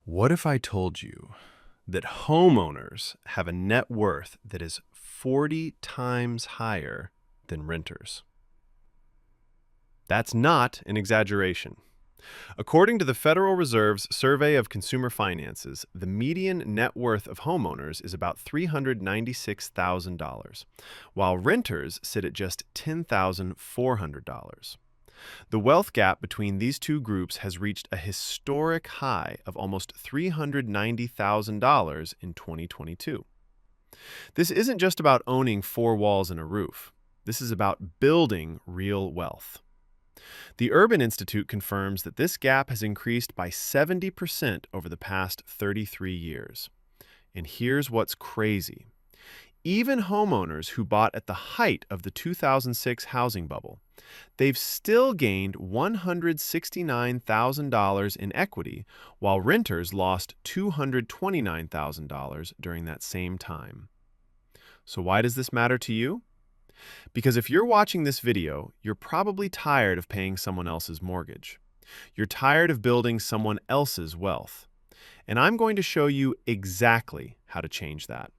What if I told you that homeowners have a net worth that is 40 times higher than renters? That's not an exaggeration. According to the Federal Reserve's Survey of Consumer Finances, the median net worth of homeowners is about $396,000, while renters sit at just $10,400. The wealth gap between these two groups has reached a historic high of almost $390,000 in 2022. This isn't just about owning four walls and a roof. This is about building real wealth. The Urban Institute confirms that this gap has increased by 70% over the past 33 years. And here's what's crazy. Even homeowners who bought at the height of the 2006 housing bubble, they've still gained $169,000 in equity, while renters lost $229,000 during that same time. So why does this matter to you? Because if you're watching this video, you're probably tired of paying someone else's mortgage. You're tired of building someone else's wealth. And I'm going to show you exactly how to change that.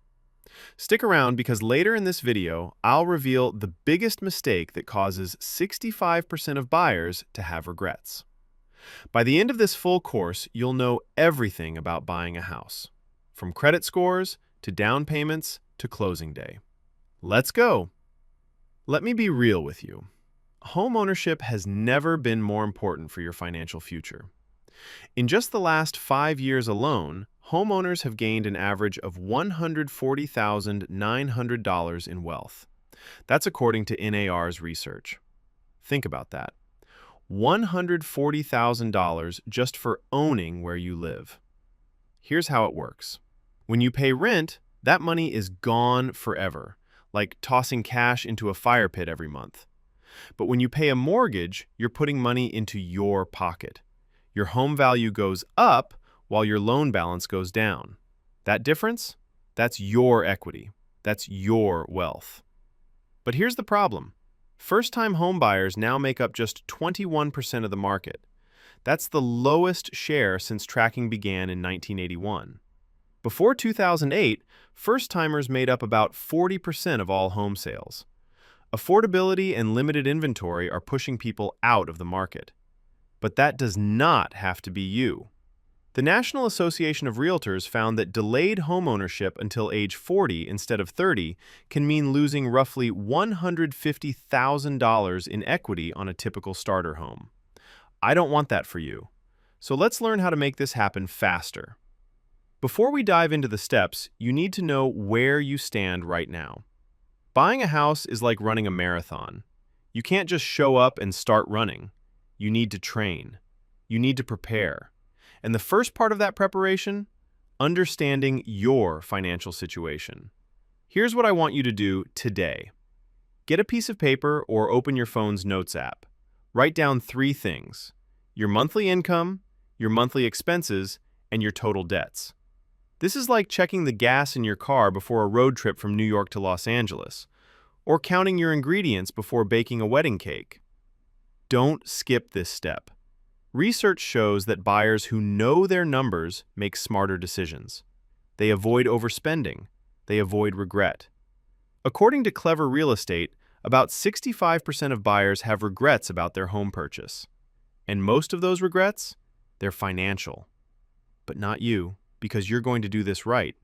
Stick around because later in this video, I'll reveal the biggest mistake that causes 65% of buyers to have regrets. By the end of this full course, you'll know everything about buying a house, from credit scores to down payments to closing day. Let's go! Let me be real with you. Homeownership has never been more important for your financial future. In just the last 5 years alone, homeowners have gained an average of $140,900 in wealth. That's according to NAR's research. Think about that. $140,000 just for owning where you live. Here's how it works. When you pay rent, that money is gone forever, like tossing cash into a fire pit every month. But when you pay a mortgage, you're putting money into your pocket. Your home value goes up while your loan balance goes down. That difference? That's your equity. That's your wealth. But here's the problem. First-time home buyers now make up just 21% of the market. That's the lowest share since tracking began in 1981. Before 2008, first-timers made up about 40% of all home sales. Affordability and limited inventory are pushing people out of the market. But that does not have to be you. The National Association of Realtors found that delayed homeownership until age 40 instead of 30 can mean losing roughly $150,000 in equity on a typical starter home. I don't want that for you. So let's learn how to make this happen faster. Before we dive into the steps, you need to know where you stand right now. Buying a house is like running a marathon. You can't just show up and start running. You need to train. You need to prepare. And the first part of that preparation, understanding your financial situation. Here's what I want you to do today. Get a piece of paper or open your phone's notes app. Write down 3 things: your monthly income, your monthly expenses, and your total debts. This is like checking the gas in your car before a road trip from New York to Los Angeles, or counting your ingredients before baking a wedding cake. Don't skip this step. Research shows that buyers who know their numbers make smarter decisions. They avoid overspending. They avoid regret. According to Clever Real Estate, about 65% of buyers have regrets about their home purchase. And most of those regrets, they're financial. But not you, because you're going to do this right.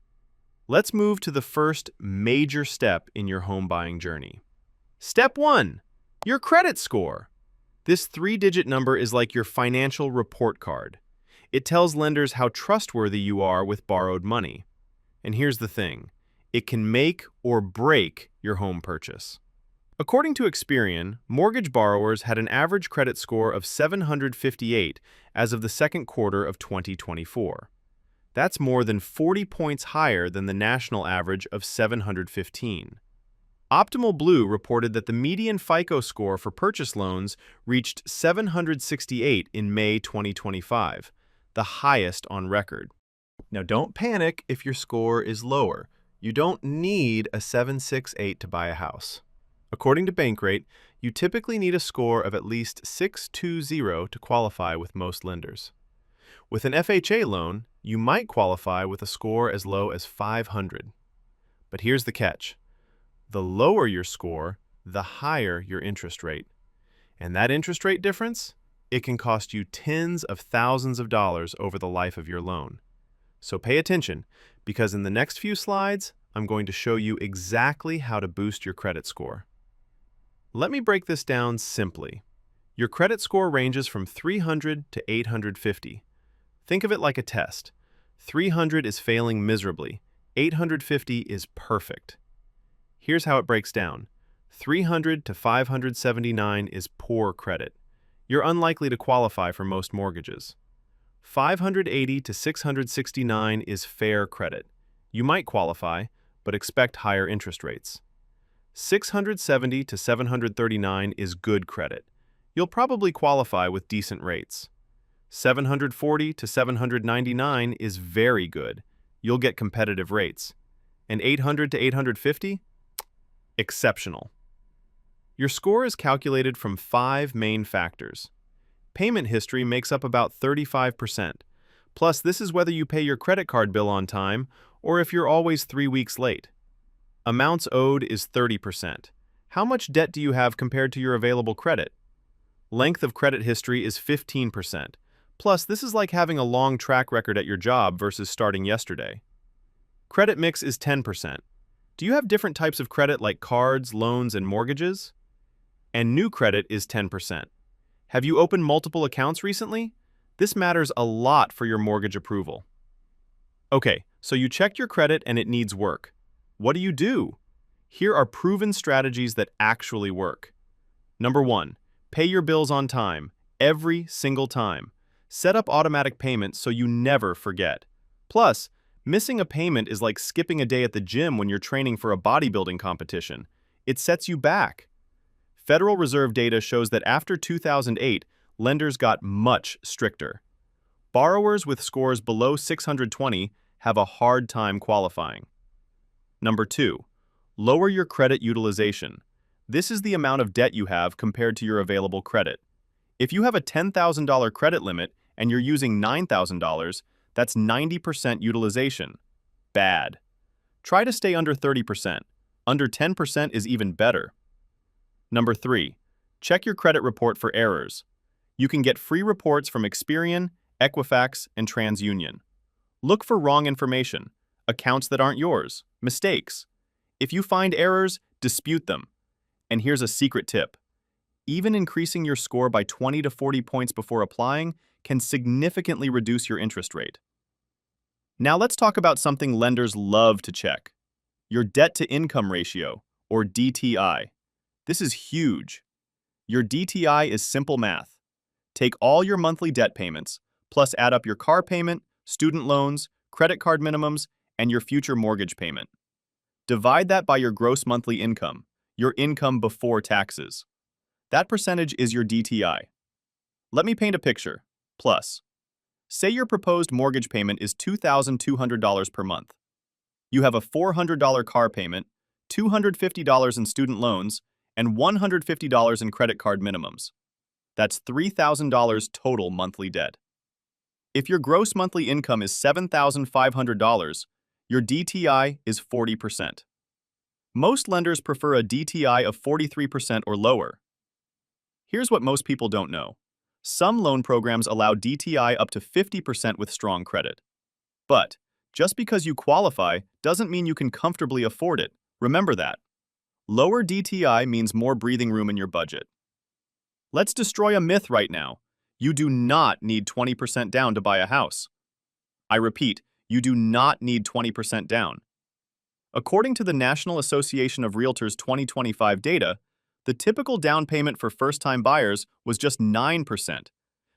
Let's move to the first major step in your home buying journey. Step 1, your credit score. This 3-digit number is like your financial report card. It tells lenders how trustworthy you are with borrowed money. And here's the thing, it can make or break your home purchase. According to Experian, mortgage borrowers had an average credit score of 758 as of the second quarter of 2024. That's more than 40 points higher than the national average of 715. Optimal Blue reported that the median FICO score for purchase loans reached 768 in May 2025, the highest on record. Now don't panic if your score is lower. You don't need a 768 to buy a house. According to Bankrate, you typically need a score of at least 620 to qualify with most lenders. With an FHA loan, you might qualify with a score as low as 500. But here's the catch. The lower your score, the higher your interest rate. And that interest rate difference? It can cost you tens of thousands of dollars over the life of your loan. So pay attention, because in the next few slides, I'm going to show you exactly how to boost your credit score. Let me break this down simply. Your credit score ranges from 300 to 850. Think of it like a test. 300 is failing miserably. 850 is perfect. Here's how it breaks down. 300 to 579 is poor credit. You're unlikely to qualify for most mortgages. 580 to 669 is fair credit. You might qualify, but expect higher interest rates. 670 to 739 is good credit. You'll probably qualify with decent rates. 740 to 799 is very good. You'll get competitive rates. And 800 to 850? Exceptional. Your score is calculated from 5 main factors. Payment history makes up about 35%. Plus, this is whether you pay your credit card bill on time or if you're always 3 weeks late. Amounts owed is 30%. How much debt do you have compared to your available credit? Length of credit history is 15%. Plus, this is like having a long track record at your job versus starting yesterday. Credit mix is 10%. Do you have different types of credit like cards, loans, and mortgages? And new credit is 10%. Have you opened multiple accounts recently? This matters a lot for your mortgage approval. Okay, so you checked your credit and it needs work. What do? Here are proven strategies that actually work. Number 1, pay your bills on time, every single time. Set up automatic payments so you never forget. Plus, missing a payment is like skipping a day at the gym when you're training for a bodybuilding competition. It sets you back. Federal Reserve data shows that after 2008, lenders got much stricter. Borrowers with scores below 620 have a hard time qualifying. Number 2, lower your credit utilization. This is the amount of debt you have compared to your available credit. If you have a $10,000 credit limit and you're using $9,000, that's 90% utilization. Bad. Try to stay under 30%. Under 10% is even better. Number 3, check your credit report for errors. You can get free reports from Experian, Equifax, and TransUnion. Look for wrong information, accounts that aren't yours, mistakes. If you find errors, dispute them. And here's a secret tip. Even increasing your score by 20 to 40 points before applying can significantly reduce your interest rate. Now let's talk about something lenders love to check. Your debt-to-income ratio, or DTI. This is huge. Your DTI is simple math. Take all your monthly debt payments, plus add up your car payment, student loans, credit card minimums, and your future mortgage payment. Divide that by your gross monthly income, your income before taxes. That percentage is your DTI. Let me paint a picture. Plus, say your proposed mortgage payment is $2,200 per month. You have a $400 car payment, $250 in student loans, and $150 in credit card minimums. That's $3,000 total monthly debt. If your gross monthly income is $7,500, your DTI is 40%. Most lenders prefer a DTI of 43% or lower. Here's what most people don't know. Some loan programs allow DTI up to 50% with strong credit. But just because you qualify doesn't mean you can comfortably afford it. Remember that. Lower DTI means more breathing room in your budget. Let's destroy a myth right now. You do not need 20% down to buy a house. I repeat, you do not need 20% down. According to the National Association of Realtors 2025 data, the typical down payment for first-time buyers was just 9%,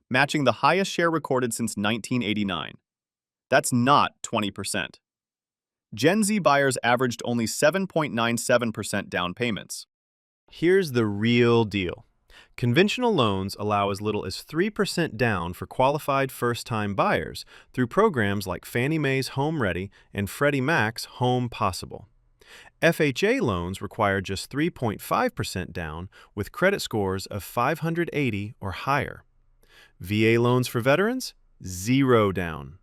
matching the highest share recorded since 1989. That's not 20%. Gen Z buyers averaged only 7.97% down payments. Here's the real deal. Conventional loans allow as little as 3% down for qualified first-time buyers through programs like Fannie Mae's Home Ready and Freddie Mac's Home Possible. FHA loans require just 3.5% down with credit scores of 580 or higher. VA loans for veterans? 0 down.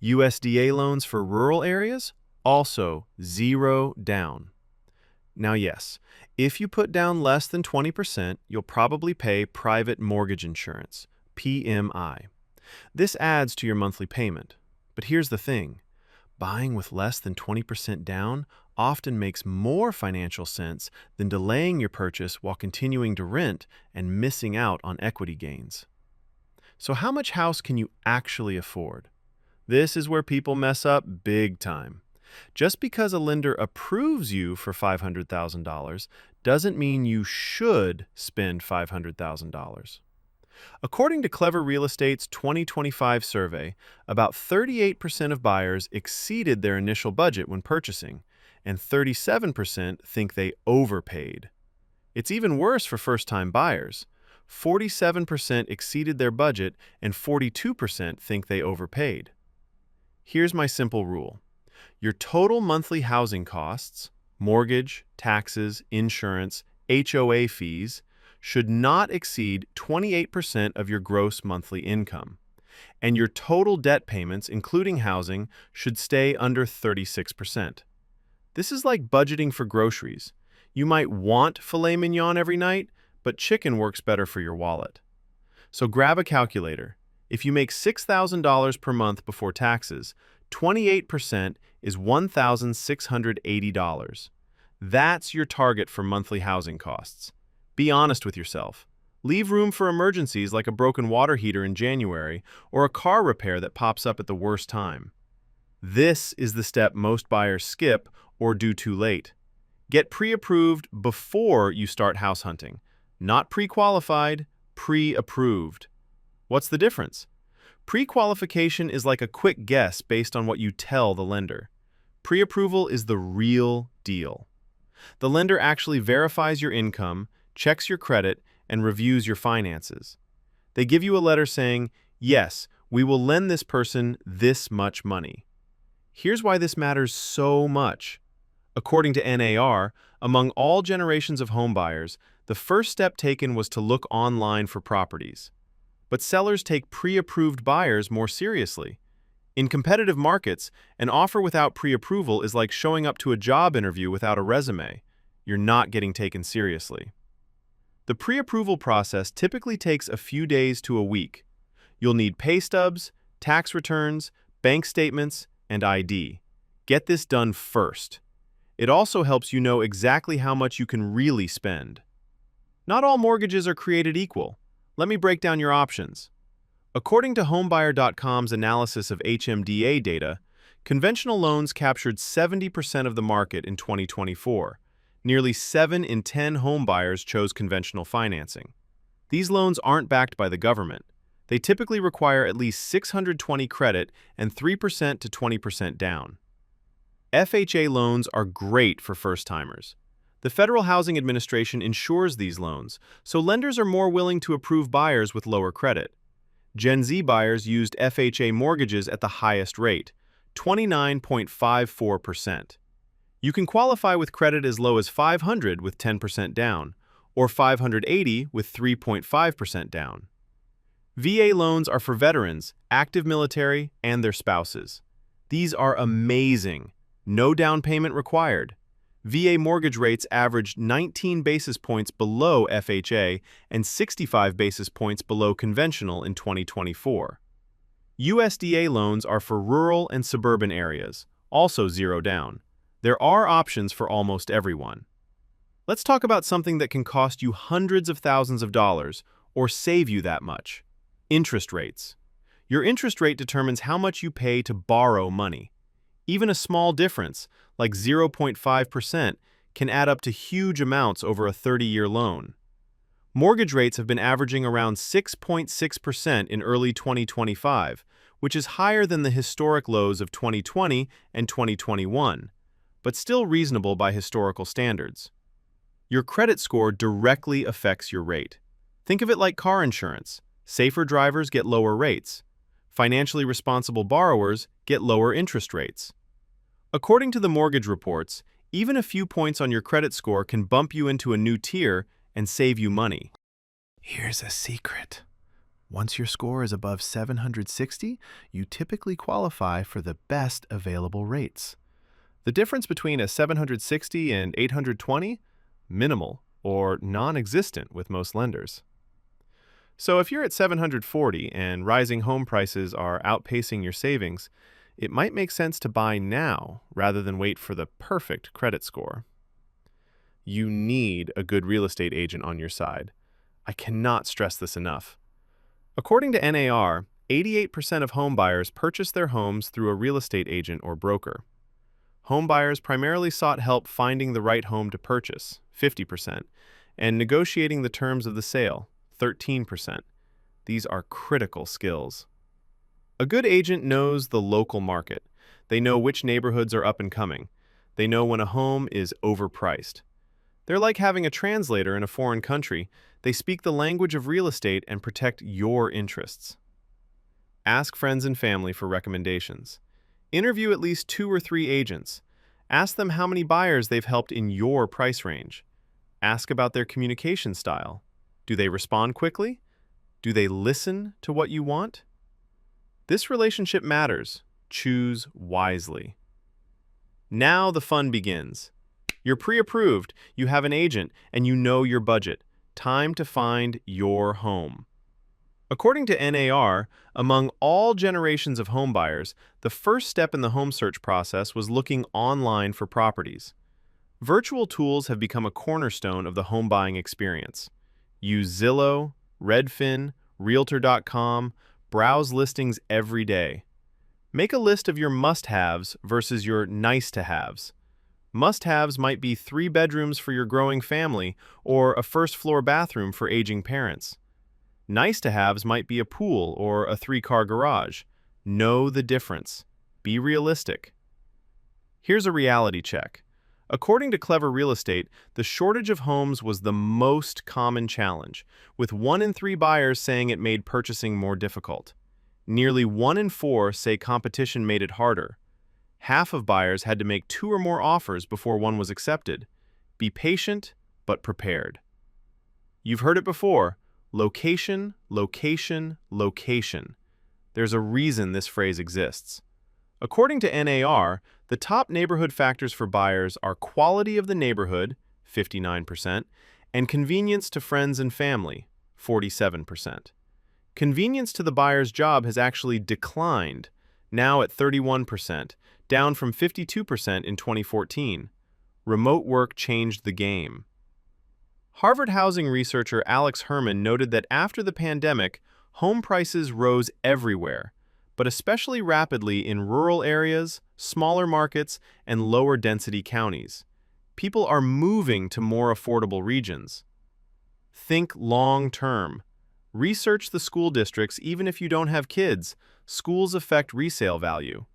USDA loans for rural areas? Also 0 down. Now yes, if you put down less than 20%, you'll probably pay private mortgage insurance, PMI. This adds to your monthly payment. But here's the thing. Buying with less than 20% down often makes more financial sense than delaying your purchase while continuing to rent and missing out on equity gains. So how much house can you actually afford? This is where people mess up big time. Just because a lender approves you for $500,000 doesn't mean you should spend $500,000. According to Clever Real Estate's 2025 survey, about 38% of buyers exceeded their initial budget when purchasing, and 37% think they overpaid. It's even worse for first-time buyers. 47% exceeded their budget, and 42% think they overpaid. Here's my simple rule. Your total monthly housing costs, mortgage, taxes, insurance, HOA fees, should not exceed 28% of your gross monthly income, and your total debt payments, including housing, should stay under 36%. This is like budgeting for groceries. You might want filet mignon every night, but chicken works better for your wallet. So grab a calculator. If you make $6,000 per month before taxes, 28% is $1,680. That's your target for monthly housing costs. Be honest with yourself. Leave room for emergencies like a broken water heater in January or a car repair that pops up at the worst time. This is the step most buyers skip or do too late. Get pre-approved before you start house hunting. Not pre-qualified, pre-approved. What's the difference? Pre-qualification is like a quick guess based on what you tell the lender. Pre-approval is the real deal. The lender actually verifies your income, checks your credit, and reviews your finances. They give you a letter saying, yes, we will lend this person this much money. Here's why this matters so much. According to NAR, among all generations of homebuyers, the first step taken was to look online for properties. But sellers take pre-approved buyers more seriously. In competitive markets, an offer without pre-approval is like showing up to a job interview without a resume. You're not getting taken seriously. The pre-approval process typically takes a few days to a week. You'll need pay stubs, tax returns, bank statements, and ID. Get this done first. It also helps you know exactly how much you can really spend. Not all mortgages are created equal. Let me break down your options. According to Homebuyer.com's analysis of HMDA data, conventional loans captured 70% of the market in 2024. Nearly 7 in 10 homebuyers chose conventional financing. These loans aren't backed by the government. They typically require at least 620 credit and 3% to 20% down. FHA loans are great for first-timers. The Federal Housing Administration insures these loans, so lenders are more willing to approve buyers with lower credit. Gen Z buyers used FHA mortgages at the highest rate, 29.54%. You can qualify with credit as low as $500 with 10% down, or $580 with 3.5% down. VA loans are for veterans, active military, and their spouses. These are amazing. No down payment required. VA mortgage rates averaged 19 basis points below FHA and 65 basis points below conventional in 2024. USDA loans are for rural and suburban areas, also 0 down. There are options for almost everyone. Let's talk about something that can cost you hundreds of thousands of dollars or save you that much. Interest rates. Your interest rate determines how much you pay to borrow money. Even a small difference, like 0.5%, can add up to huge amounts over a 30-year loan. Mortgage rates have been averaging around 6.6% in early 2025, which is higher than the historic lows of 2020 and 2021, but still reasonable by historical standards. Your credit score directly affects your rate. Think of it like car insurance. Safer drivers get lower rates. Financially responsible borrowers get lower interest rates. According to the mortgage reports, even a few points on your credit score can bump you into a new tier and save you money. Here's a secret. Once your score is above 760, you typically qualify for the best available rates. The difference between a 760 and 820? Minimal or non-existent with most lenders. So if you're at 740 and rising home prices are outpacing your savings, it might make sense to buy now rather than wait for the perfect credit score. You need a good real estate agent on your side. I cannot stress this enough. According to NAR, 88% of home buyers purchase their homes through a real estate agent or broker. Home buyers primarily sought help finding the right home to purchase, 50%, and negotiating the terms of the sale, 13%. These are critical skills. A good agent knows the local market. They know which neighborhoods are up and coming. They know when a home is overpriced. They're like having a translator in a foreign country. They speak the language of real estate and protect your interests. Ask friends and family for recommendations. Interview at least 2 or 3 agents. Ask them how many buyers they've helped in your price range. Ask about their communication style. Do they respond quickly? Do they listen to what you want? This relationship matters. Choose wisely. Now the fun begins. You're pre-approved, you have an agent, and you know your budget. Time to find your home. According to NAR, among all generations of home buyers, the first step in the home search process was looking online for properties. Virtual tools have become a cornerstone of the home buying experience. Use Zillow, Redfin, Realtor.com, browse listings every day. Make a list of your must-haves versus your nice-to-haves. Must-haves might be 3 bedrooms for your growing family or a first-floor bathroom for aging parents. Nice-to-haves might be a pool or a 3-car garage. Know the difference. Be realistic. Here's a reality check. According to Clever Real Estate, the shortage of homes was the most common challenge, with 1 in 3 buyers saying it made purchasing more difficult. Nearly 1 in 4 say competition made it harder. Half of buyers had to make 2 or more offers before one was accepted. Be patient, but prepared. You've heard it before. Location, location, location. There's a reason this phrase exists. According to NAR, the top neighborhood factors for buyers are quality of the neighborhood, 59%, and convenience to friends and family, 47%. Convenience to the buyer's job has actually declined, now at 31%, down from 52% in 2014. Remote work changed the game. Harvard housing researcher Alex Herman noted that after the pandemic, home prices rose everywhere, but especially rapidly in rural areas, smaller markets, and lower density counties. People are moving to more affordable regions. Think long-term. Research the school districts even if you don't have kids. Schools affect resale value.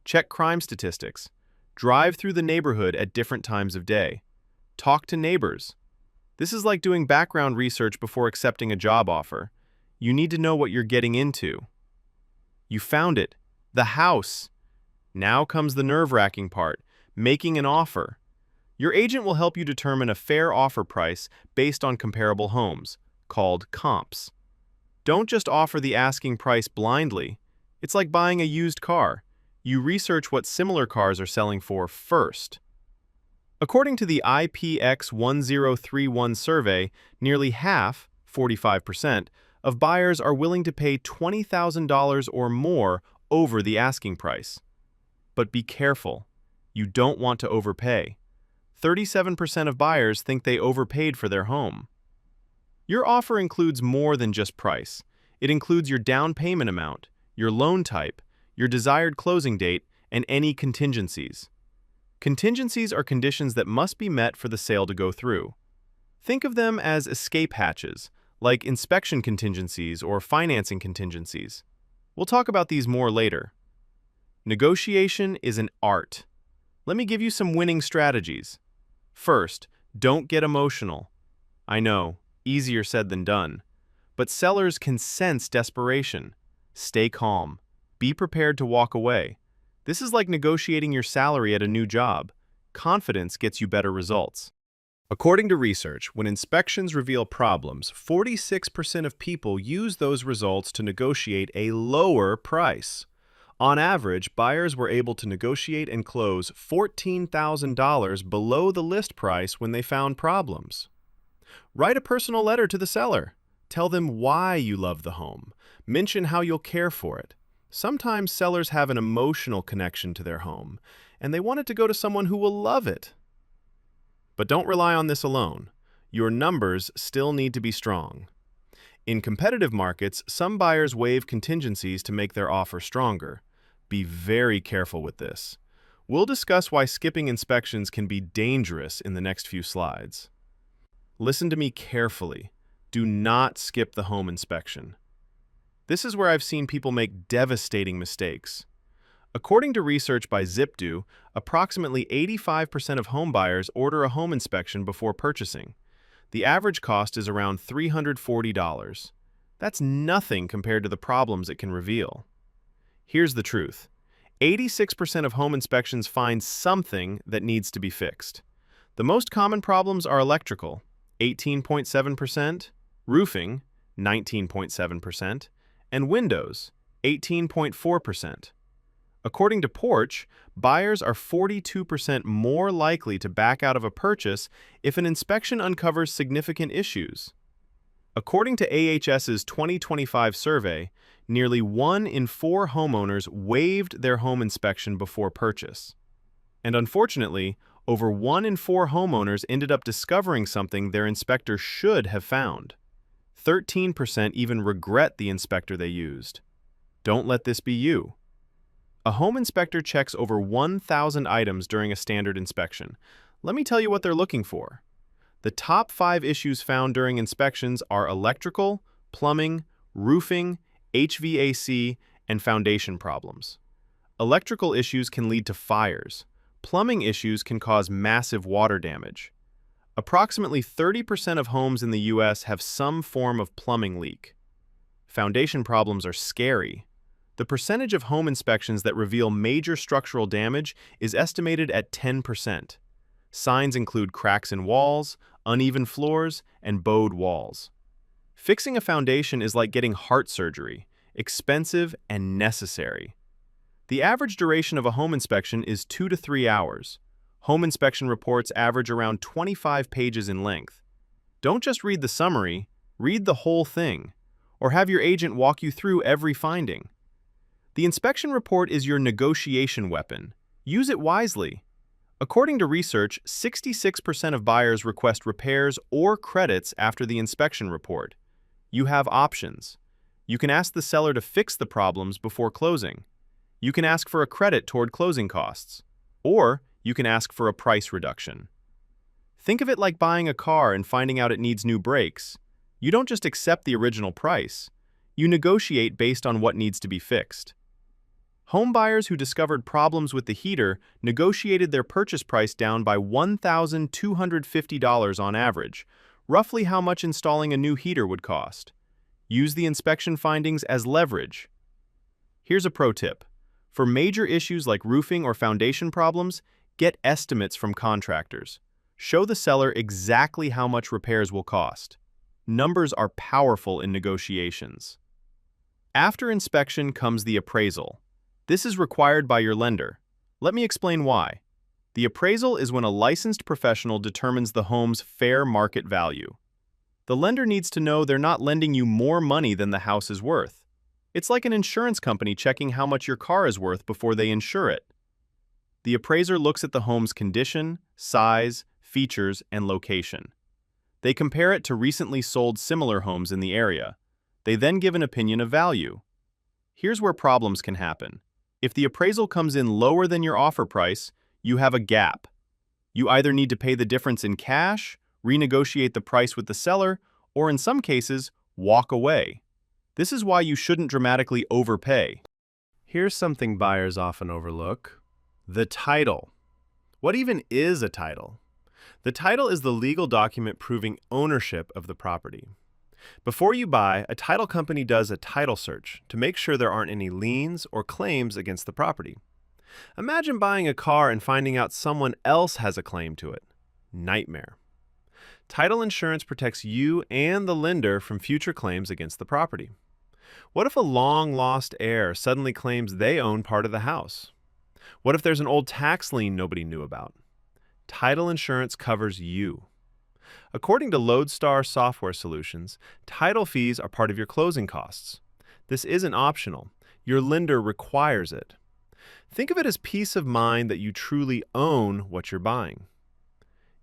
Check crime statistics. Drive through the neighborhood at different times of day. Talk to neighbors. This is like doing background research before accepting a job offer. You need to know what you're getting into. You found it. The house. Now comes the nerve-wracking part, making an offer. Your agent will help you determine a fair offer price based on comparable homes, called comps. Don't just offer the asking price blindly. It's like buying a used car. You research what similar cars are selling for first. According to the IPX 1031 survey, nearly half, 45%, of buyers are willing to pay $20,000 or more over the asking price. But be careful. You don't want to overpay. 37% of buyers think they overpaid for their home. Your offer includes more than just price. It includes your down payment amount, your loan type, your desired closing date, and any contingencies. Contingencies are conditions that must be met for the sale to go through. Think of them as escape hatches, like inspection contingencies or financing contingencies. We'll talk about these more later. Negotiation is an art. Let me give you some winning strategies. First, don't get emotional. I know, easier said than done. But sellers can sense desperation. Stay calm. Be prepared to walk away. This is like negotiating your salary at a new job. Confidence gets you better results. According to research, when inspections reveal problems, 46% of people use those results to negotiate a lower price. On average, buyers were able to negotiate and close $14,000 below the list price when they found problems. Write a personal letter to the seller. Tell them why you love the home. Mention how you'll care for it. Sometimes sellers have an emotional connection to their home, and they want it to go to someone who will love it. But don't rely on this alone. Your numbers still need to be strong. In competitive markets, some buyers waive contingencies to make their offer stronger. Be very careful with this. We'll discuss why skipping inspections can be dangerous in the next few slides. Listen to me carefully. Do not skip the home inspection. This is where I've seen people make devastating mistakes. According to research by Zipdo, approximately 85% of home buyers order a home inspection before purchasing. The average cost is around $340. That's nothing compared to the problems it can reveal. Here's the truth. 86% of home inspections find something that needs to be fixed. The most common problems are electrical, 18.7%, roofing, 19.7%, and windows, 18.4%. According to Porch, buyers are 42% more likely to back out of a purchase if an inspection uncovers significant issues. According to AHS's 2025 survey, nearly 1 in 4 homeowners waived their home inspection before purchase. And unfortunately, over 1 in 4 homeowners ended up discovering something their inspector should have found. 13% even regret the inspector they used. Don't let this be you. A home inspector checks over 1,000 items during a standard inspection. Let me tell you what they're looking for. The top 5 issues found during inspections are electrical, plumbing, roofing, HVAC, and foundation problems. Electrical issues can lead to fires. Plumbing issues can cause massive water damage. Approximately 30% of homes in the U.S. have some form of plumbing leak. Foundation problems are scary. The percentage of home inspections that reveal major structural damage is estimated at 10%. Signs include cracks in walls, uneven floors, and bowed walls. Fixing a foundation is like getting heart surgery, expensive and necessary. The average duration of a home inspection is 2 to 3 hours. Home inspection reports average around 25 pages in length. Don't just read the summary, read the whole thing, or have your agent walk you through every finding. The inspection report is your negotiation weapon. Use it wisely. According to research, 66% of buyers request repairs or credits after the inspection report. You have options. You can ask the seller to fix the problems before closing. You can ask for a credit toward closing costs. Or you can ask for a price reduction. Think of it like buying a car and finding out it needs new brakes. You don't just accept the original price. You negotiate based on what needs to be fixed. Home buyers who discovered problems with the heater negotiated their purchase price down by $1,250 on average, roughly how much installing a new heater would cost. Use the inspection findings as leverage. Here's a pro tip. For major issues like roofing or foundation problems, get estimates from contractors. Show the seller exactly how much repairs will cost. Numbers are powerful in negotiations. After inspection comes the appraisal. This is required by your lender. Let me explain why. The appraisal is when a licensed professional determines the home's fair market value. The lender needs to know they're not lending you more money than the house is worth. It's like an insurance company checking how much your car is worth before they insure it. The appraiser looks at the home's condition, size, features, and location. They compare it to recently sold similar homes in the area. They then give an opinion of value. Here's where problems can happen. If the appraisal comes in lower than your offer price, you have a gap. You either need to pay the difference in cash, renegotiate the price with the seller, or in some cases, walk away. This is why you shouldn't dramatically overpay. Here's something buyers often overlook: the title. What even is a title? The title is the legal document proving ownership of the property. Before you buy, a title company does a title search to make sure there aren't any liens or claims against the property. Imagine buying a car and finding out someone else has a claim to it. Nightmare. Title insurance protects you and the lender from future claims against the property. What if a long-lost heir suddenly claims they own part of the house? What if there's an old tax lien nobody knew about? Title insurance covers you. According to Lodestar Software Solutions, title fees are part of your closing costs. This isn't optional. Your lender requires it. Think of it as peace of mind that you truly own what you're buying.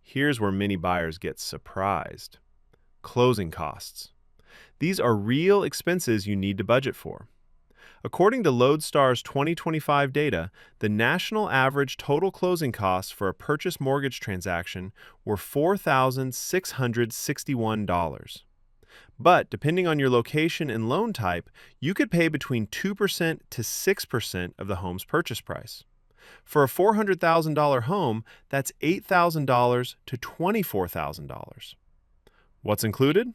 Here's where many buyers get surprised. Closing costs. These are real expenses you need to budget for. According to Lodestar's 2025 data, the national average total closing costs for a purchase mortgage transaction were $4,661. But depending on your location and loan type, you could pay between 2% to 6% of the home's purchase price. For a $400,000 home, that's $8,000 to $24,000. What's included?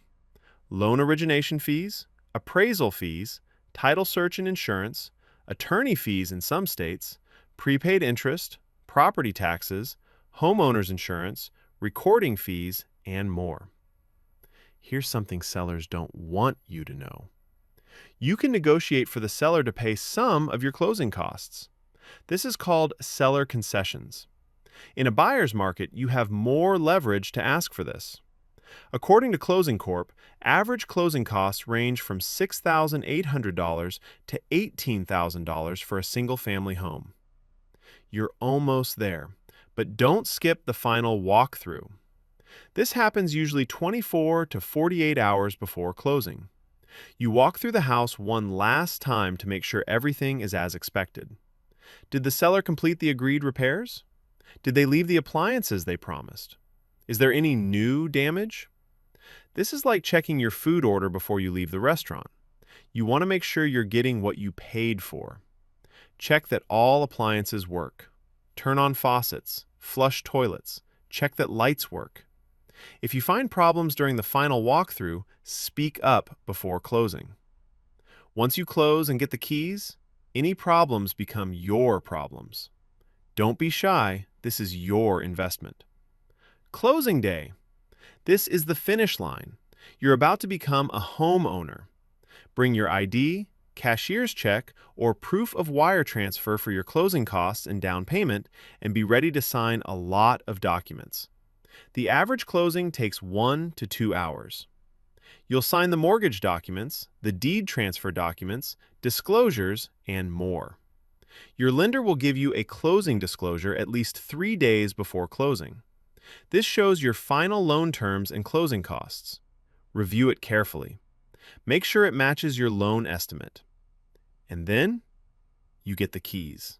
Loan origination fees, appraisal fees, title search and insurance, attorney fees in some states, prepaid interest, property taxes, homeowners insurance, recording fees, and more. Here's something sellers don't want you to know. You can negotiate for the seller to pay some of your closing costs. This is called seller concessions. In a buyer's market, you have more leverage to ask for this. According to Closing Corp, average closing costs range from $6,800 to $18,000 for a single-family home. You're almost there, but don't skip the final walkthrough. This happens usually 24 to 48 hours before closing. You walk through the house one last time to make sure everything is as expected. Did the seller complete the agreed repairs? Did they leave the appliances they promised? Is there any new damage? This is like checking your food order before you leave the restaurant. You want to make sure you're getting what you paid for. Check that all appliances work. Turn on faucets, flush toilets, check that lights work. If you find problems during the final walkthrough, speak up before closing. Once you close and get the keys, any problems become your problems. Don't be shy, this is your investment. Closing day. This is the finish line. You're about to become a homeowner. Bring your ID, cashier's check, or proof of wire transfer for your closing costs and down payment, and be ready to sign a lot of documents. The average closing takes 1 to 2 hours. You'll sign the mortgage documents, the deed transfer documents, disclosures, and more. Your lender will give you a closing disclosure at least 3 days before closing. This shows your final loan terms and closing costs. Review it carefully. Make sure it matches your loan estimate. And then, you get the keys.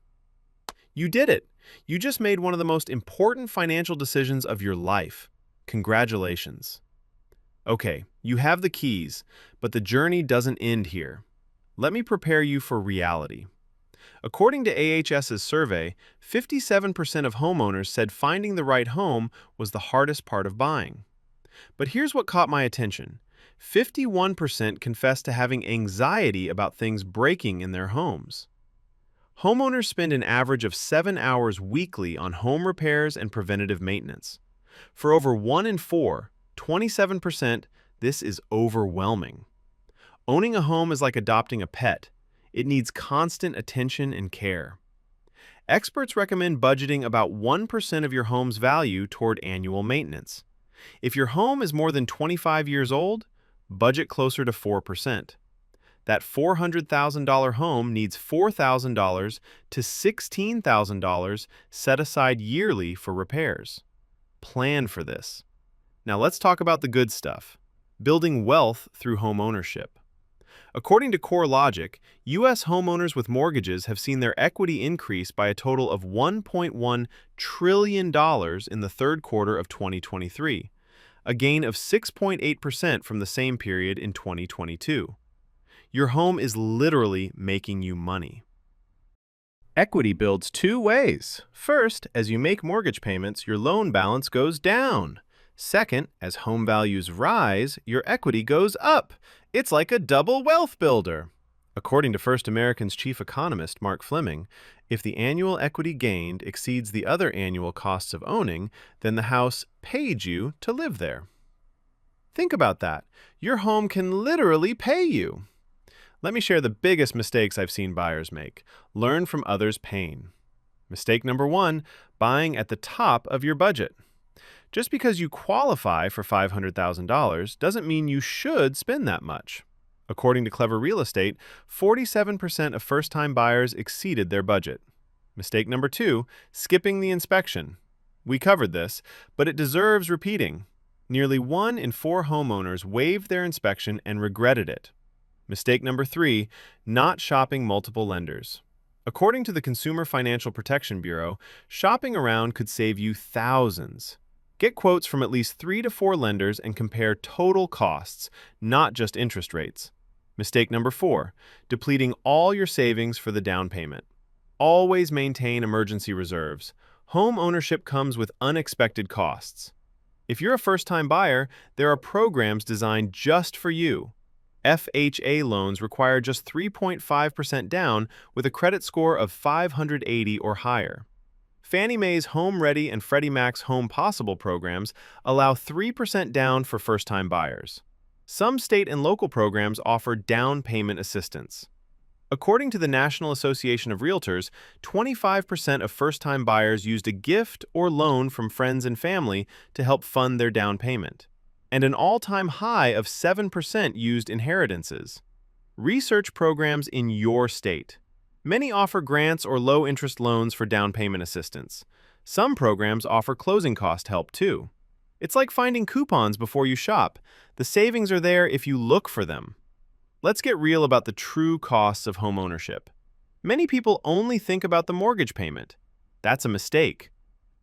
You did it! You just made one of the most important financial decisions of your life. Congratulations. Okay, you have the keys, but the journey doesn't end here. Let me prepare you for reality. According to AHS's survey, 57% of homeowners said finding the right home was the hardest part of buying. But here's what caught my attention. 51% confessed to having anxiety about things breaking in their homes. Homeowners spend an average of 7 hours weekly on home repairs and preventative maintenance. For over 1 in 4, 27%, this is overwhelming. Owning a home is like adopting a pet. It needs constant attention and care. Experts recommend budgeting about 1% of your home's value toward annual maintenance. If your home is more than 25 years old, budget closer to 4%. That $400,000 home needs $4,000 to $16,000 set aside yearly for repairs. Plan for this. Now let's talk about the good stuff. Building wealth through home ownership. According to CoreLogic, U.S. homeowners with mortgages have seen their equity increase by a total of $1.1 trillion in the third quarter of 2023, a gain of 6.8% from the same period in 2022. Your home is literally making you money. Equity builds 2 ways. First, as you make mortgage payments, your loan balance goes down. Second, as home values rise, your equity goes up. It's like a double wealth builder. According to First American's chief economist, Mark Fleming, if the annual equity gained exceeds the other annual costs of owning, then the house paid you to live there. Think about that. Your home can literally pay you. Let me share the biggest mistakes I've seen buyers make. Learn from others' pain. Mistake number 1, buying at the top of your budget. Just because you qualify for $500,000 doesn't mean you should spend that much. According to Clever Real Estate, 47% of first-time buyers exceeded their budget. Mistake number 2, skipping the inspection. We covered this, but it deserves repeating. Nearly 1 in 4 homeowners waived their inspection and regretted it. Mistake number 3, not shopping multiple lenders. According to the Consumer Financial Protection Bureau, shopping around could save you thousands. Get quotes from at least 3 to 4 lenders and compare total costs, not just interest rates. Mistake number 4, depleting all your savings for the down payment. Always maintain emergency reserves. Home ownership comes with unexpected costs. If you're a first-time buyer, there are programs designed just for you. FHA loans require just 3.5% down with a credit score of 580 or higher. Fannie Mae's Home Ready and Freddie Mac's Home Possible programs allow 3% down for first-time buyers. Some state and local programs offer down payment assistance. According to the National Association of Realtors, 25% of first-time buyers used a gift or loan from friends and family to help fund their down payment, and an all-time high of 7% used inheritances. Research programs in your state. Many offer grants or low-interest loans for down payment assistance. Some programs offer closing cost help too. It's like finding coupons before you shop. The savings are there if you look for them. Let's get real about the true costs of homeownership. Many people only think about the mortgage payment. That's a mistake.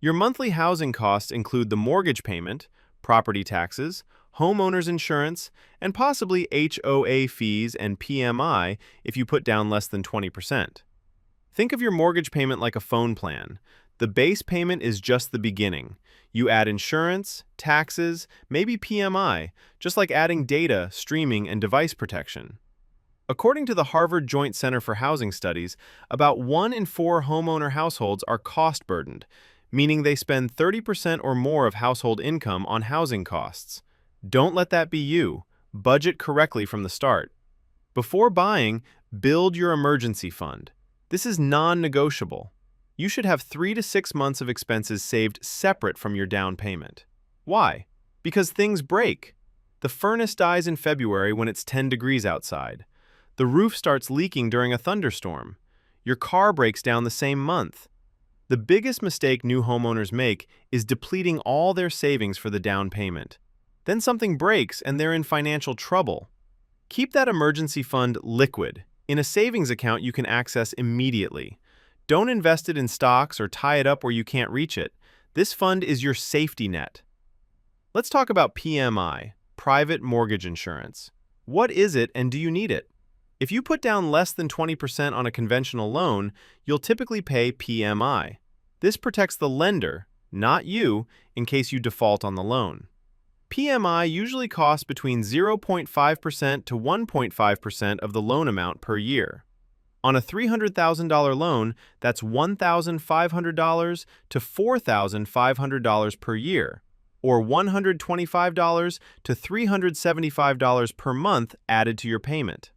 Your monthly housing costs include the mortgage payment, property taxes, homeowner's insurance, and possibly HOA fees and PMI if you put down less than 20%. Think of your mortgage payment like a phone plan. The base payment is just the beginning. You add insurance, taxes, maybe PMI, just like adding data, streaming, and device protection. According to the Harvard Joint Center for Housing Studies, about 1 in 4 homeowner households are cost-burdened, meaning they spend 30% or more of household income on housing costs. Don't let that be you. Budget correctly from the start. Before buying, build your emergency fund. This is non-negotiable. You should have 3 to 6 months of expenses saved separate from your down payment. Why? Because things break. The furnace dies in February when it's 10 degrees outside. The roof starts leaking during a thunderstorm. Your car breaks down the same month. The biggest mistake new homeowners make is depleting all their savings for the down payment. Then something breaks and they're in financial trouble. Keep that emergency fund liquid, in a savings account you can access immediately. Don't invest it in stocks or tie it up where you can't reach it. This fund is your safety net. Let's talk about PMI, private mortgage insurance. What is it and do you need it? If you put down less than 20% on a conventional loan, you'll typically pay PMI. This protects the lender, not you, in case you default on the loan. PMI usually costs between 0.5% to 1.5% of the loan amount per year. On a $300,000 loan, that's $1,500 to $4,500 per year, or $125 to $375 per month added to your payment.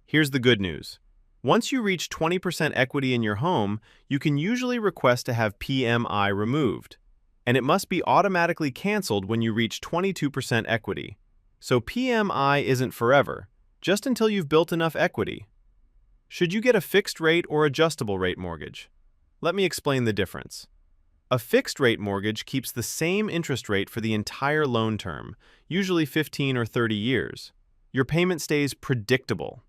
Here's the good news. Once you reach 20% equity in your home, you can usually request to have PMI removed, and it must be automatically canceled when you reach 22% equity. So PMI isn't forever, just until you've built enough equity. Should you get a fixed rate or adjustable rate mortgage? Let me explain the difference. A fixed rate mortgage keeps the same interest rate for the entire loan term, usually 15 or 30 years. Your payment stays predictable.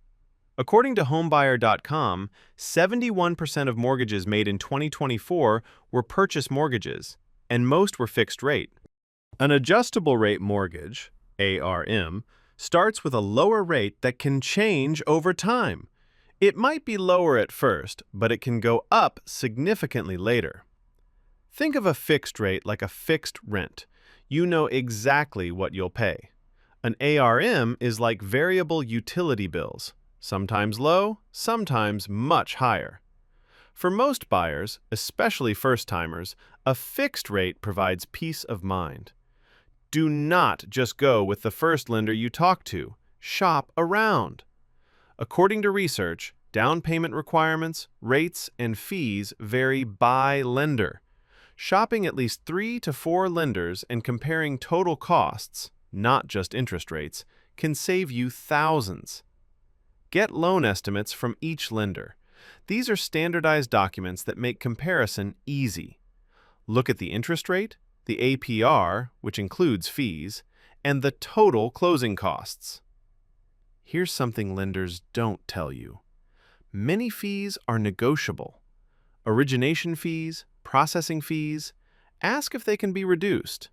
According to Homebuyer.com, 71% of mortgages made in 2024 were purchase mortgages, and most were fixed rate. An adjustable rate mortgage, ARM, starts with a lower rate that can change over time. It might be lower at first, but it can go up significantly later. Think of a fixed rate like a fixed rent. You know exactly what you'll pay. An ARM is like variable utility bills, sometimes low, sometimes much higher. For most buyers, especially first-timers, a fixed rate provides peace of mind. Do not just go with the first lender you talk to. Shop around. According to research, down payment requirements, rates, and fees vary by lender. Shopping at least 3 to 4 lenders and comparing total costs, not just interest rates, can save you thousands. Get loan estimates from each lender. These are standardized documents that make comparison easy. Look at the interest rate, the APR, which includes fees, and the total closing costs. Here's something lenders don't tell you. Many fees are negotiable. Origination fees, processing fees, ask if they can be reduced.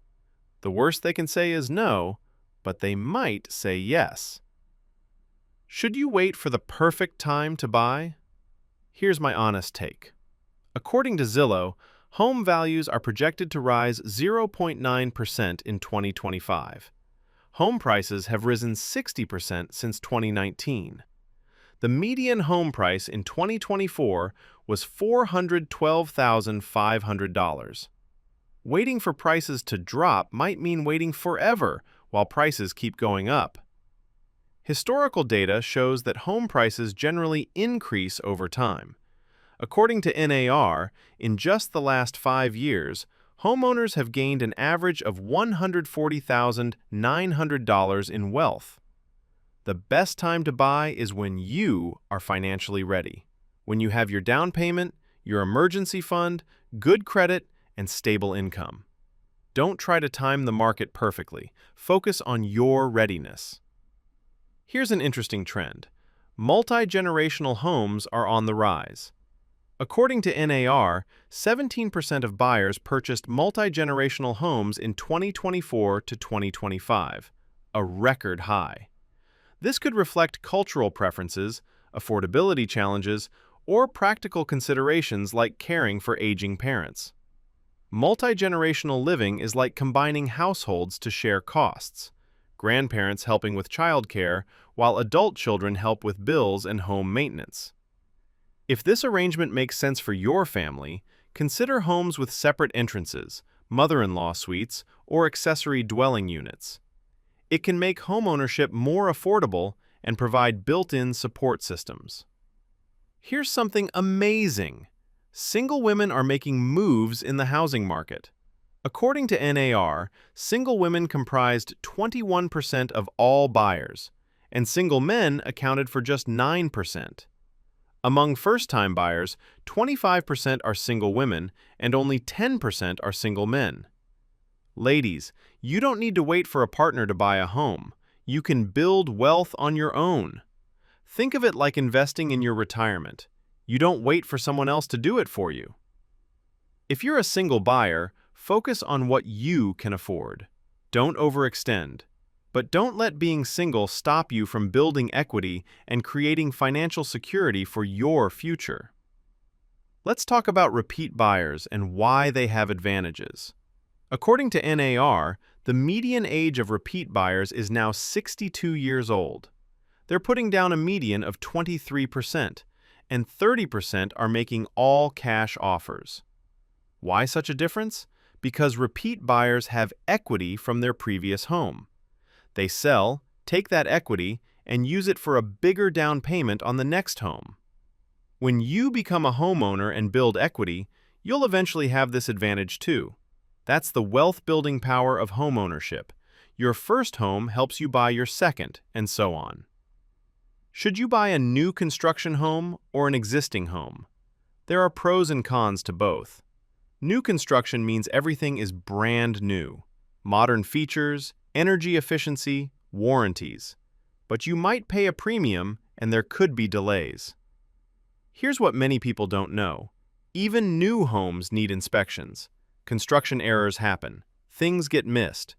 The worst they can say is no, but they might say yes. Should you wait for the perfect time to buy? Here's my honest take. According to Zillow, home values are projected to rise 0.9% in 2025. Home prices have risen 60% since 2019. The median home price in 2024 was $412,500. Waiting for prices to drop might mean waiting forever while prices keep going up. Historical data shows that home prices generally increase over time. According to NAR, in just the last 5 years, homeowners have gained an average of $140,900 in wealth. The best time to buy is when you are financially ready, when you have your down payment, your emergency fund, good credit, and stable income. Don't try to time the market perfectly. Focus on your readiness. Here's an interesting trend. Multi-generational homes are on the rise. According to NAR, 17% of buyers purchased multi-generational homes in 2024 to 2025, a record high. This could reflect cultural preferences, affordability challenges, or practical considerations like caring for aging parents. Multi-generational living is like combining households to share costs. Grandparents helping with childcare, while adult children help with bills and home maintenance. If this arrangement makes sense for your family, consider homes with separate entrances, mother-in-law suites, or accessory dwelling units. It can make homeownership more affordable and provide built-in support systems. Here's something amazing. Single women are making moves in the housing market. According to NAR, single women comprised 21% of all buyers, and single men accounted for just 9%. Among first-time buyers, 25% are single women and only 10% are single men. Ladies, you don't need to wait for a partner to buy a home. You can build wealth on your own. Think of it like investing in your retirement. You don't wait for someone else to do it for you. If you're a single buyer, focus on what you can afford. Don't overextend. But don't let being single stop you from building equity and creating financial security for your future. Let's talk about repeat buyers and why they have advantages. According to NAR, the median age of repeat buyers is now 62 years old. They're putting down a median of 23%, and 30% are making all cash offers. Why such a difference? Because repeat buyers have equity from their previous home. They sell, take that equity, and use it for a bigger down payment on the next home. When you become a homeowner and build equity, you'll eventually have this advantage too. That's the wealth-building power of homeownership. Your first home helps you buy your second, and so on. Should you buy a new construction home or an existing home? There are pros and cons to both. New construction means everything is brand new. Modern features, energy efficiency, warranties. But you might pay a premium and there could be delays. Here's what many people don't know. Even new homes need inspections. Construction errors happen. Things get missed.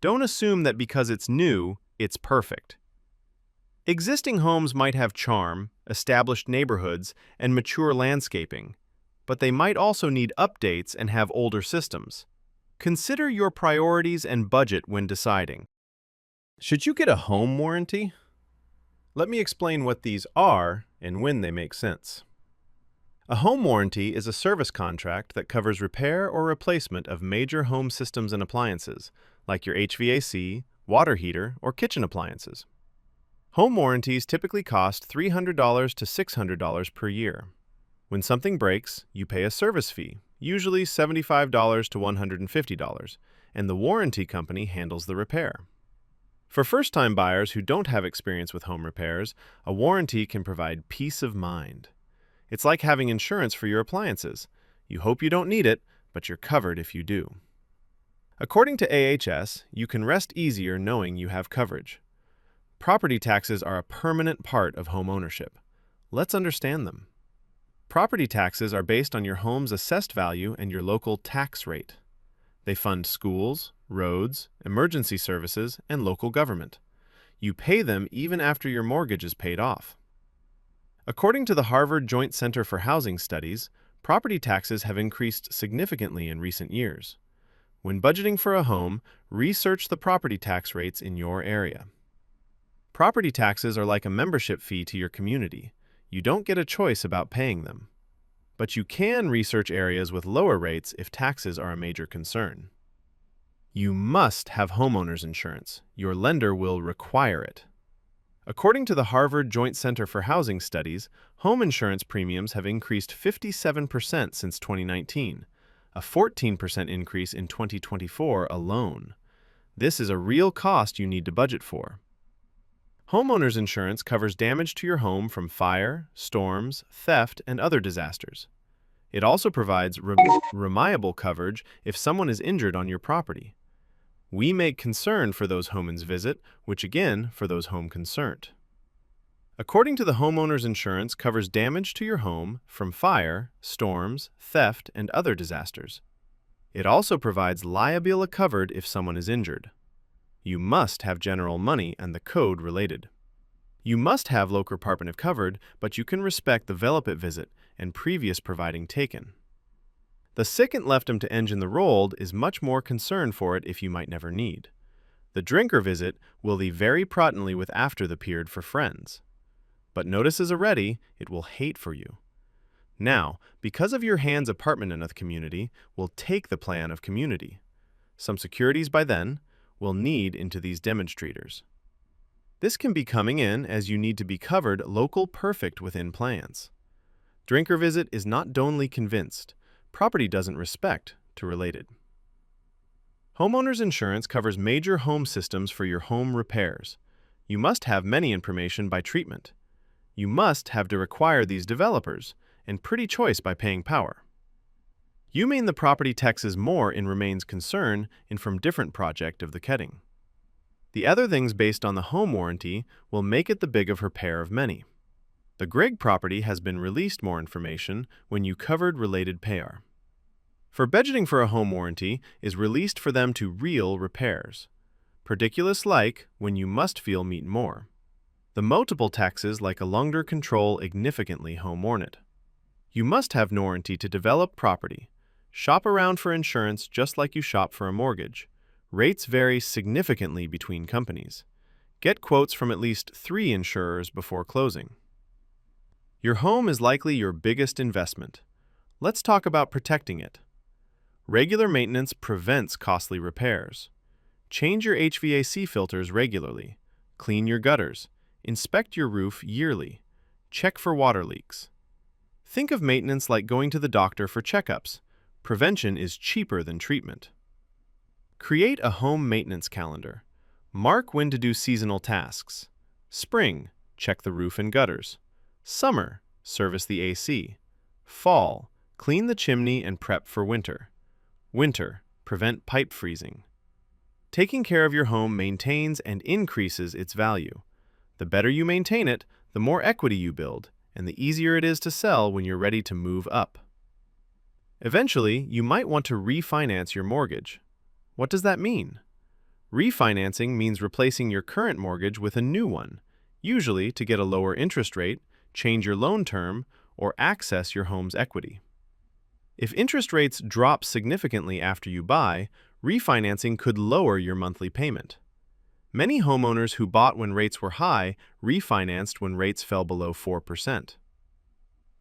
Don't assume that because it's new, it's perfect. Existing homes might have charm, established neighborhoods, and mature landscaping, but they might also need updates and have older systems. Consider your priorities and budget when deciding. Should you get a home warranty? Let me explain what these are and when they make sense. A home warranty is a service contract that covers repair or replacement of major home systems and appliances, like your HVAC, water heater, or kitchen appliances. Home warranties typically cost $300 to $600 per year. When something breaks, you pay a service fee, usually $75 to $150, and the warranty company handles the repair. For first-time buyers who don't have experience with home repairs, a warranty can provide peace of mind. It's like having insurance for your appliances. You hope you don't need it, but you're covered if you do. According to AHS, you can rest easier knowing you have coverage. Property taxes are a permanent part of home ownership. Let's understand them. Property taxes are based on your home's assessed value and your local tax rate. They fund schools, roads, emergency services, and local government. You pay them even after your mortgage is paid off. According to the Harvard Joint Center for Housing Studies, property taxes have increased significantly in recent years. When budgeting for a home, research the property tax rates in your area. Property taxes are like a membership fee to your community. You don't get a choice about paying them. But you can research areas with lower rates if taxes are a major concern. You must have homeowners insurance. Your lender will require it. According to the Harvard Joint Center for Housing Studies, home insurance premiums have increased 57% since 2019, a 14% increase in 2024 alone. This is a real cost you need to budget for. Homeowners insurance covers damage to your home from fire, storms, theft, and other disasters. It also provides reliable coverage if someone is injured on your property. We make concern for those homeowners visit, which again for those home concerned. According to the homeowner's insurance covers damage to your home from fire, storms, theft, and other disasters. It also provides liability covered if someone is injured. You must have general money and the code related. You must have local apartment covered, but you can respect the development visit and previous providing taken. The second left to engine the rolled is much more concern for it if you might never need. The drinker visit will be very prudently with after the period for friends. But notice as a ready, it will hate for you. Now, because of your hands apartment in the community, will take the plan of community. Some securities by then will need into these demonstrators. This can be coming in as you need to be covered local perfect within plans. Drinker visit is not only convinced, property doesn't respect to related. Homeowners insurance covers major home systems for your home repairs. You must have many information by treatment. You must have to require these developers, and pretty choice by paying power. You mean the property taxes more in remains concern in from different project of the ketting. The other things based on the home warranty will make it the big of her pair of many. The Greg property has been released more information when you covered related payer. For budgeting for a home warranty is released for them to real repairs. Particulars like when you must feel meet more. The multiple taxes like a longer control significantly home warranted. You must have warranty to develop property. Shop around for insurance just like you shop for a mortgage. Rates vary significantly between companies. Get quotes from at least 3 insurers before closing. Your home is likely your biggest investment. Let's talk about protecting it. Regular maintenance prevents costly repairs. Change your HVAC filters regularly. Clean your gutters. Inspect your roof yearly. Check for water leaks. Think of maintenance like going to the doctor for checkups. Prevention is cheaper than treatment. Create a home maintenance calendar. Mark when to do seasonal tasks. Spring, check the roof and gutters. Summer, service the AC. Fall, clean the chimney and prep for winter. Winter, prevent pipe freezing. Taking care of your home maintains and increases its value. The better you maintain it, the more equity you build, and the easier it is to sell when you're ready to move up. Eventually, you might want to refinance your mortgage. What does that mean? Refinancing means replacing your current mortgage with a new one, usually to get a lower interest rate, change your loan term, or access your home's equity. If interest rates drop significantly after you buy, refinancing could lower your monthly payment. Many homeowners who bought when rates were high refinanced when rates fell below 4%.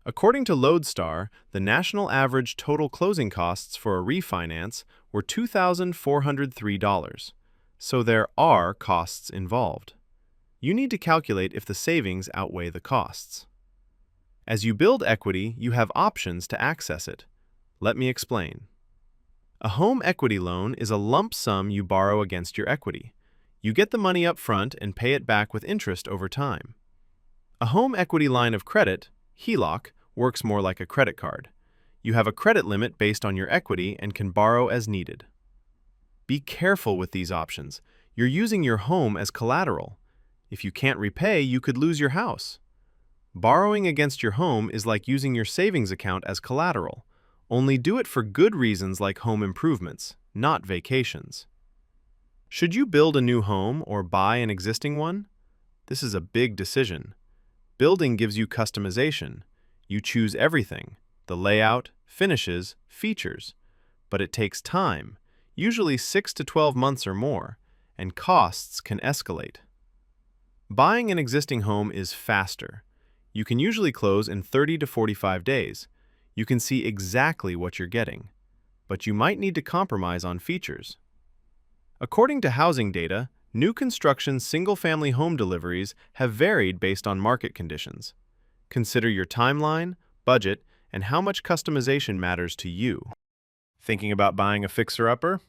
According to Lodestar, the national average total closing costs for a refinance were $2,403, so there are costs involved. You need to calculate if the savings outweigh the costs. As you build equity, you have options to access it. Let me explain. A home equity loan is a lump sum you borrow against your equity. You get the money up front and pay it back with interest over time. A home equity line of credit, HELOC, works more like a credit card. You have a credit limit based on your equity and can borrow as needed. Be careful with these options. You're using your home as collateral. If you can't repay, you could lose your house. Borrowing against your home is like using your savings account as collateral. Only do it for good reasons like home improvements, not vacations. Should you build a new home or buy an existing one? This is a big decision. Building gives you customization. You choose everything: the layout, finishes, features. But it takes time, usually 6 to 12 months or more, and costs can escalate. Buying an existing home is faster. You can usually close in 30 to 45 days. You can see exactly what you're getting, but you might need to compromise on features. According to housing data, new construction single-family home deliveries have varied based on market conditions. Consider your timeline, budget, and how much customization matters to you. Thinking about buying a fixer-upper?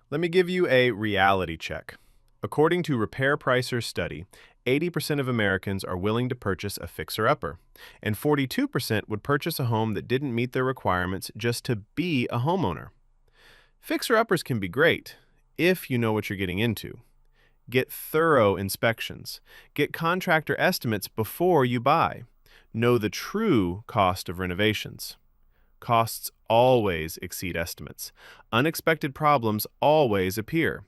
Let me give you a reality check. According to Repair Pricer's study, 80% of Americans are willing to purchase a fixer-upper, and 42% would purchase a home that didn't meet their requirements just to be a homeowner. Fixer-uppers can be great if you know what you're getting into. Get thorough inspections. Get contractor estimates before you buy. Know the true cost of renovations. Costs always exceed estimates. Unexpected problems always appear.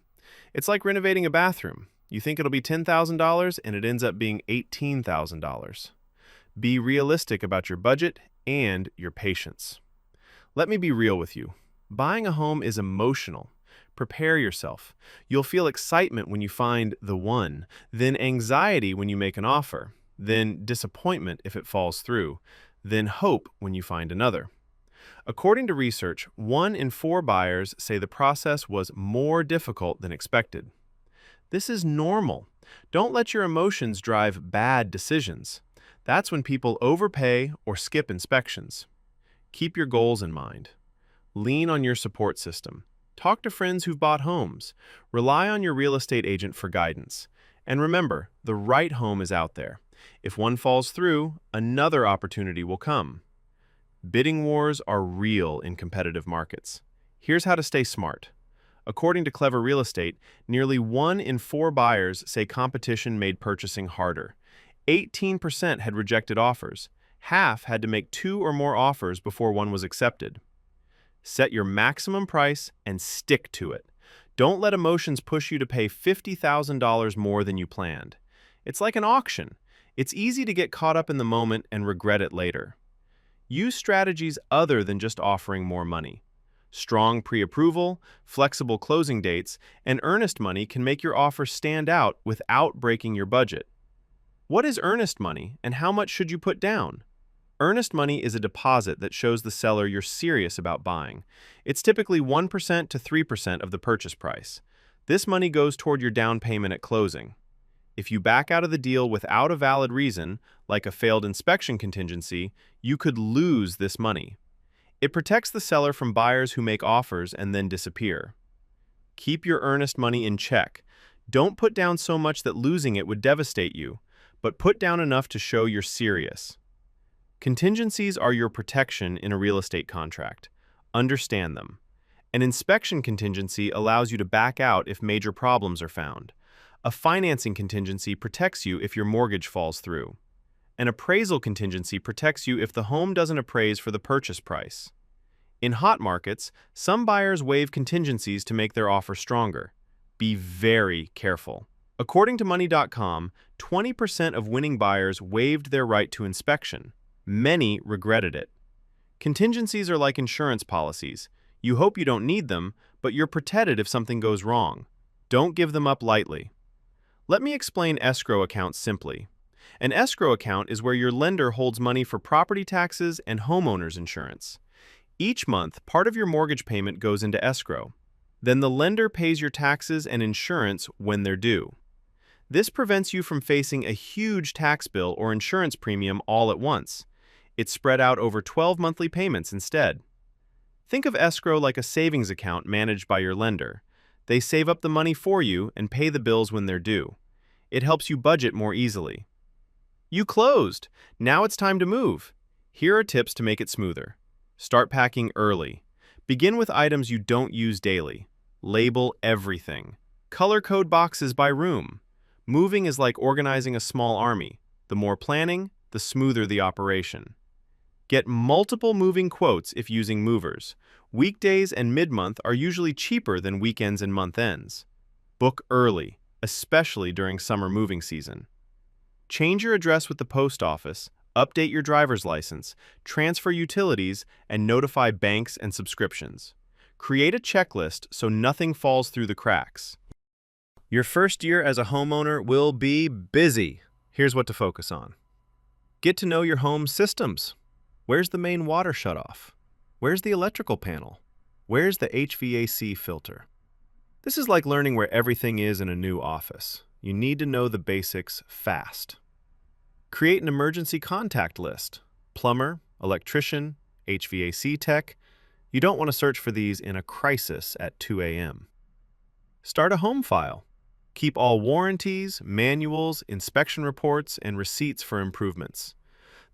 It's like renovating a bathroom. You think it'll be $10,000 and it ends up being $18,000. Be realistic about your budget and your patience. Let me be real with you. Buying a home is emotional. Prepare yourself. You'll feel excitement when you find the one, then anxiety when you make an offer, then disappointment if it falls through, then hope when you find another. According to research, 1 in 4 buyers say the process was more difficult than expected. This is normal. Don't let your emotions drive bad decisions. That's when people overpay or skip inspections. Keep your goals in mind. Lean on your support system. Talk to friends who've bought homes. Rely on your real estate agent for guidance. And remember, the right home is out there. If one falls through, another opportunity will come. Bidding wars are real in competitive markets. Here's how to stay smart. According to Clever Real Estate, nearly 1 in 4 buyers say competition made purchasing harder. 18% had rejected offers. Half had to make 2 or more offers before one was accepted. Set your maximum price and stick to it. Don't let emotions push you to pay $50,000 more than you planned. It's like an auction. It's easy to get caught up in the moment and regret it later. Use strategies other than just offering more money. Strong pre-approval, flexible closing dates, and earnest money can make your offer stand out without breaking your budget. What is earnest money, and how much should you put down? Earnest money is a deposit that shows the seller you're serious about buying. It's typically 1% to 3% of the purchase price. This money goes toward your down payment at closing. If you back out of the deal without a valid reason, like a failed inspection contingency, you could lose this money. It protects the seller from buyers who make offers and then disappear. Keep your earnest money in check. Don't put down so much that losing it would devastate you, but put down enough to show you're serious. Contingencies are your protection in a real estate contract. Understand them. An inspection contingency allows you to back out if major problems are found. A financing contingency protects you if your mortgage falls through. An appraisal contingency protects you if the home doesn't appraise for the purchase price. In hot markets, some buyers waive contingencies to make their offer stronger. Be very careful. According to Money.com, 20% of winning buyers waived their right to inspection. Many regretted it. Contingencies are like insurance policies. You hope you don't need them, but you're protected if something goes wrong. Don't give them up lightly. Let me explain escrow accounts simply. An escrow account is where your lender holds money for property taxes and homeowner's insurance. Each month, part of your mortgage payment goes into escrow. Then the lender pays your taxes and insurance when they're due. This prevents you from facing a huge tax bill or insurance premium all at once. It's spread out over 12 monthly payments instead. Think of escrow like a savings account managed by your lender. They save up the money for you and pay the bills when they're due. It helps you budget more easily. You closed! Now it's time to move. Here are tips to make it smoother. Start packing early. Begin with items you don't use daily. Label everything. Color code boxes by room. Moving is like organizing a small army. The more planning, the smoother the operation. Get multiple moving quotes if using movers. Weekdays and mid-month are usually cheaper than weekends and month ends. Book early, especially during summer moving season. Change your address with the post office, update your driver's license, transfer utilities, and notify banks and subscriptions. Create a checklist so nothing falls through the cracks. Your first year as a homeowner will be busy. Here's what to focus on. Get to know your home's systems. Where's the main water shutoff? Where's the electrical panel? Where's the HVAC filter? This is like learning where everything is in a new office. You need to know the basics fast. Create an emergency contact list. Plumber, electrician, HVAC tech. You don't want to search for these in a crisis at 2 a.m. Start a home file. Keep all warranties, manuals, inspection reports, and receipts for improvements.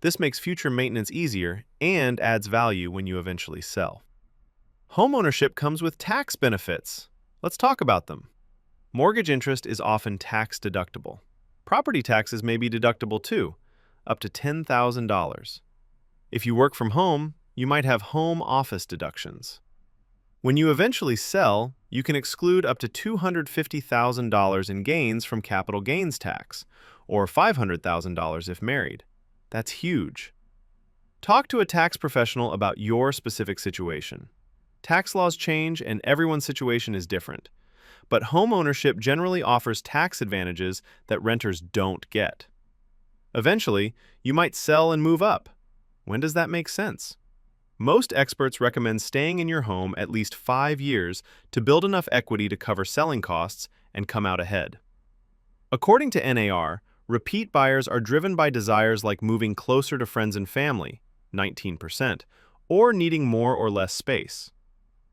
This makes future maintenance easier and adds value when you eventually sell. Homeownership comes with tax benefits. Let's talk about them. Mortgage interest is often tax deductible. Property taxes may be deductible too, up to $10,000. If you work from home, you might have home office deductions. When you eventually sell, you can exclude up to $250,000 in gains from capital gains tax, or $500,000 if married. That's huge. Talk to a tax professional about your specific situation. Tax laws change and everyone's situation is different, but homeownership generally offers tax advantages that renters don't get. Eventually, you might sell and move up. When does that make sense? Most experts recommend staying in your home at least 5 years to build enough equity to cover selling costs and come out ahead. According to NAR, repeat buyers are driven by desires like moving closer to friends and family, 19%, or needing more or less space.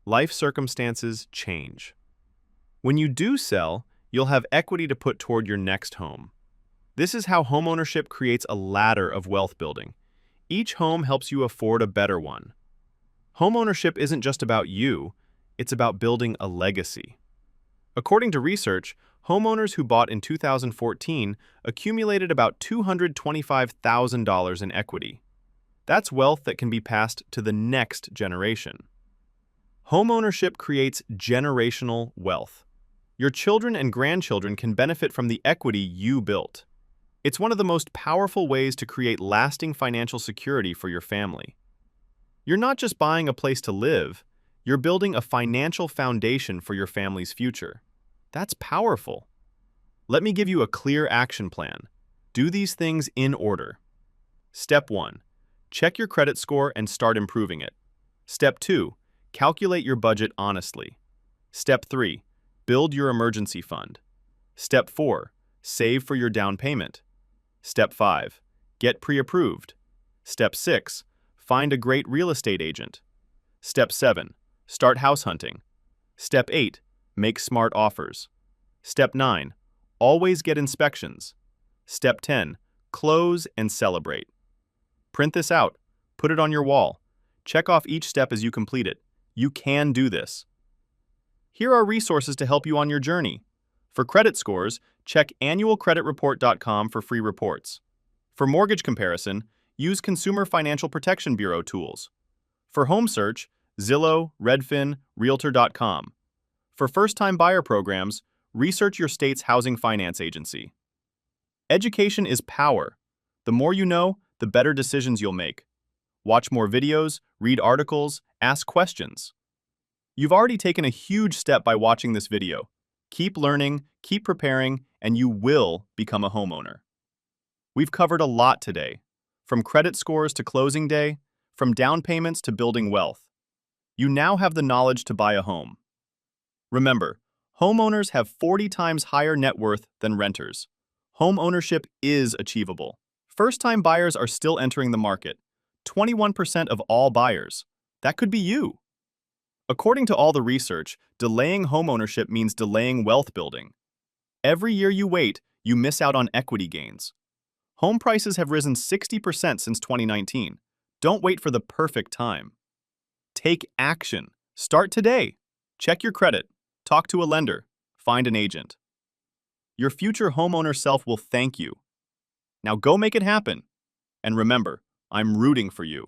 Life circumstances change. When you do sell, you'll have equity to put toward your next home. This is how homeownership creates a ladder of wealth building. Each home helps you afford a better one. Homeownership isn't just about you, it's about building a legacy. According to research, homeowners who bought in 2014 accumulated about $225,000 in equity. That's wealth that can be passed to the next generation. Homeownership creates generational wealth. Your children and grandchildren can benefit from the equity you built. It's one of the most powerful ways to create lasting financial security for your family. You're not just buying a place to live, you're building a financial foundation for your family's future. That's powerful. Let me give you a clear action plan. Do these things in order. Step 1. Check your credit score and start improving it. Step 2. Calculate your budget honestly. Step 3. Build your emergency fund. Step 4. Save for your down payment. Step 5. Get pre-approved. Step 6. Find a great real estate agent. Step 7. Start house hunting. Step 8. Make smart offers. Step 9. Always get inspections. Step 10. Close and celebrate. Print this out. Put it on your wall. Check off each step as you complete it. You can do this. Here are resources to help you on your journey. For credit scores, check annualcreditreport.com for free reports. For mortgage comparison, use Consumer Financial Protection Bureau tools. For home search, Zillow, Redfin, Realtor.com. For first-time buyer programs, research your state's housing finance agency. Education is power. The more you know, the better decisions you'll make. Watch more videos, read articles, ask questions. You've already taken a huge step by watching this video. Keep learning, keep preparing, and you will become a homeowner. We've covered a lot today, from credit scores to closing day, from down payments to building wealth. You now have the knowledge to buy a home. Remember, homeowners have 40 times higher net worth than renters. Home ownership is achievable. First-time buyers are still entering the market. 21% of all buyers. That could be you. According to all the research, delaying homeownership means delaying wealth building. Every year you wait, you miss out on equity gains. Home prices have risen 60% since 2019. Don't wait for the perfect time. Take action. Start today. Check your credit. Talk to a lender. Find an agent. Your future homeowner self will thank you. Now go make it happen. And remember, I'm rooting for you.